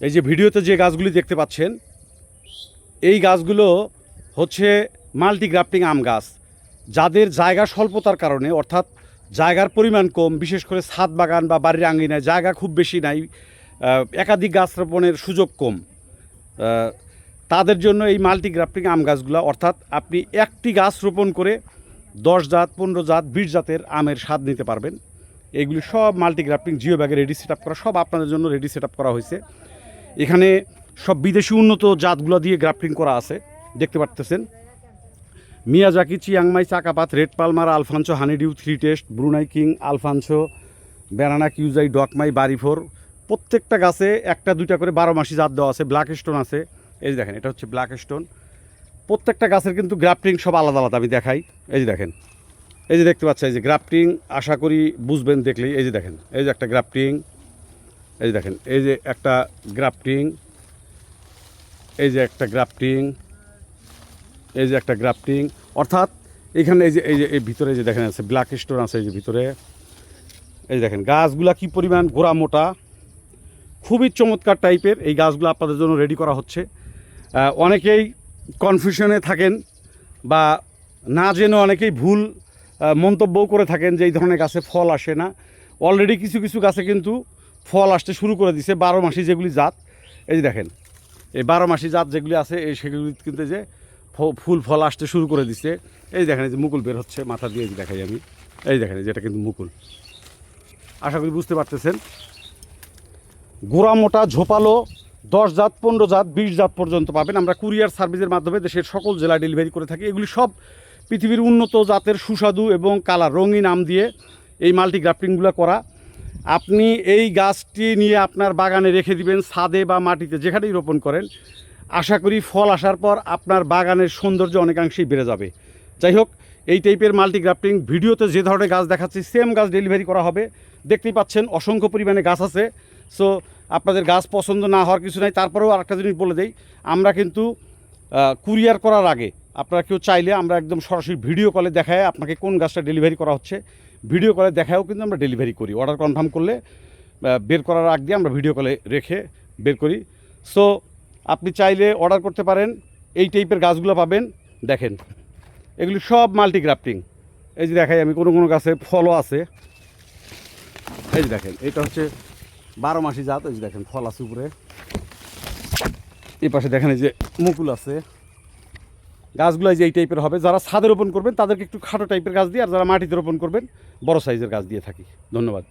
এই যে ভিডিওতে যে গাছগুলি দেখতে পাচ্ছেন এই গাছগুলো হচ্ছে মাল্টি গ্রাফটিং আম গাছ। যাদের জায়গা স্বল্পতার কারণে, অর্থাৎ জায়গার পরিমাণ কম, বিশেষ করে ছাদ বাগান বা বাড়ির আঙিনায় জায়গা খুব বেশি নাই, একাধিক গাছ রোপণের সুযোগ কম, তাদের জন্য এই মাল্টি গ্রাফটিং আম গাছগুলো, অর্থাৎ আপনি একটি গাছ রোপণ করে 10 জাত, 15 জাত, 20 জাতের আমের স্বাদ নিতে পারবেন। এইগুলি সব মাল্টি গ্রাফটিং জিও ব্যাগে রেডি সেট করা, সব আপনাদের জন্য রেডি সেট করা হয়েছে। এখানে সব বিদেশি উন্নত জাতগুলো দিয়ে গ্রাফটিং করা আছে, দেখতে পারতেছেন। মিয়াজাকি, চিয়াংমাই, চাকাপাত, red palmer, Alphonso, honeydew, 3 taste, Brunei king, Alphonso, banana কিউজাই, ডকমাই, বাড়িফোর, প্রত্যেকটা গাছে একটা দুইটা করে 12 মাসি জাত দেওয়া আছে। ব্ল্যাক স্টোন আছে, এই যে দেখেন, এটা হচ্ছে ব্ল্যাক স্টোন। প্রত্যেকটা গাছের কিন্তু গ্রাফটিং সব আলাদা আলাদা, আমি দেখাই। এই যে দেখেন, এই যে দেখতে পাচ্ছেন, এই যে গ্রাফটিং, আশা করি বুঝবেন দেখলেই। এই যে দেখেন, এই যে একটা গ্রাফটিং, এই যে দেখেন, এই যে একটা গ্রাফটিং, এই যে একটা গ্রাফটিং, এই যে একটা গ্রাফটিং, অর্থাৎ এখানে এই ভিতরে যে দেখেন আছে ব্ল্যাক স্টোন আছে, এই যে ভিতরে। এই যে দেখেন গাছগুলা কি পরিমাণ গোড়া মোটা, খুবই চমৎকার টাইপের এই গাছগুলো আপনাদের জন্য রেডি করা হচ্ছে। অনেকেই কনফিউশনে থাকেন বা না জেনে অনেকেই ভুল মন্তব্যও করে থাকেন যে এই ধরনের গাছে ফল আসে না। অলরেডি কিছু কিছু গাছে কিন্তু ফল আসতে শুরু করে দিছে, 12 মাসি যেগুলি জাত। এই যে দেখেন, এই 12 মাসি জাত যেগুলি আছে এই সেগুলি কিন্তু যে ফুল ফল আসতে শুরু করে দিছে। এই দেখেন, এই যে মুকুল বের হচ্ছে মাথা দিয়ে, দেখাই আমি। এই দেখেন, যেটা কিন্তু মুকুল, আশা করি বুঝতে পারতেছেন। গোড়া মোটা, ঝোপালো, 10 জাত, 15 জাত, 20 জাত পর্যন্ত পাবেন। আমরা কুরিয়ার সার্ভিসের মাধ্যমে দেশের সকল জেলায় ডেলিভারি করে থাকি। এগুলি সব পৃথিবীর উন্নত জাতের সুস্বাদু এবং কালার রঙিন আম দিয়ে এই মাল্টি গ্রাফটিংগুলো করা। আপনি এই গাছটি নিয়ে আপনার বাগানে রেখে দিবেন, ছাদে বা মাটিতে যেখানেই রোপণ করেন। আশা করি ফল আসার পর আপনার বাগানের সৌন্দর্য অনেকাংশেই বেড়ে যাবে। যাই হোক, এই টাইপের মাল্টি গ্রাফটিং ভিডিওতে যে ধরনের গাছ দেখাচ্ছি সেম গাছ ডেলিভারি করা হবে। দেখতেই পাচ্ছেন অসংখ্য পরিমাণে গাছ আছে। সো আপনাদের গাছ পছন্দ না হওয়ার কিছু নাই। তারপরেও আরেকটা জিনিস বলে দেই, আমরা কিন্তু কুরিয়ার করার আগে আপনারা কেউ চাইলে আমরা একদম সরাসরি ভিডিও কলে দেখায় আপনাকে কোন গাছটা ডেলিভারি করা হচ্ছে, ভিডিও কলে দেখায়ও কিন্তু আমরা ডেলিভারি করি। অর্ডার কনফার্ম করলে বের করার আগ দিয়ে আমরা ভিডিও কলে রেখে বের করি। সো আপনি চাইলে অর্ডার করতে পারেন। এই টাইপের গাছগুলো পাবেন। দেখেন, এগুলি সব মাল্টি গ্রাফটিং। এই যে দেখাই আমি, কোনো কোনো গাছে ফলও আছে। এই যে দেখেন, এটা হচ্ছে 12 মাসি জাত। এই যে দেখেন, ফল আছে উপরে। এই পাশে দেখেন, এই যে মুকুল আছে। গাছগুলো যে এই টাইপের হবে। যারা ছাদে রোপণ করবেন তাদেরকে একটু খাটো টাইপের গাছ দিয়ে, আর যারা মাটিতে রোপণ করবেন বড় সাইজের গাছ দিয়ে থাকি। ধন্যবাদ।